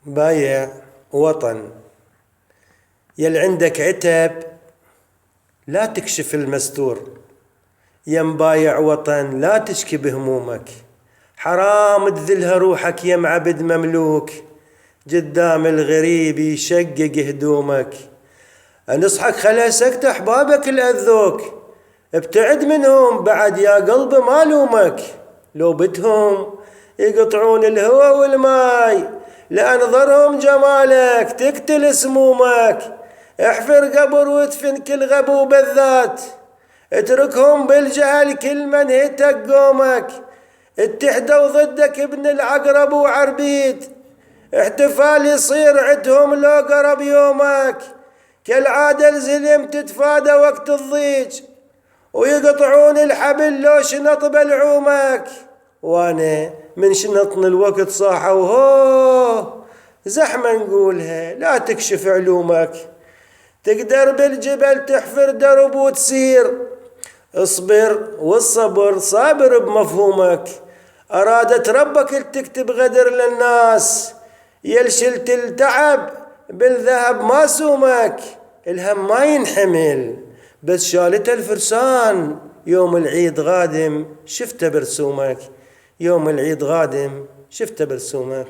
بايع وطن. يل عندك عتب لا تكشف المستور، يا مبايع وطن لا تشكي بهمومك. حرام تذلها روحك يا معبد مملوك، قدام الغريب يشقق هدومك. انصحك خلا سكت احبابك الاذوك، ابتعد منهم بعد يا قلب ما لومك. لو بدهم يقطعون الهوى والماي، لأنظرهم جمالك تقتل سمومك. احفر قبر وادفن كل غبو بالذات، اتركهم بالجهل كل من هتك قومك. اتحدوا ضدك ابن العقرب وعربيد، احتفال يصير عدهم لو قرب يومك. كالعادة الزلم تتفادى وقت الضيج، ويقطعون الحبل لو شنط بلعومك. وانا من شنطن الوقت صاحة وهوه زحمة نقولها لا تكشف علومك. تقدر بالجبل تحفر درب وتسير، اصبر والصبر صابر بمفهومك. أرادت ربك تكتب غدر للناس، يلشلت التعب بالذهب ما سومك. الهم ما ينحمل بس شالته الفرسان، يوم العيد غادم شفته برسومك. يوم العيد غادم شفته برسومك.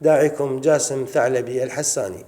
داعيكم جاسم ثعلبي الحساني.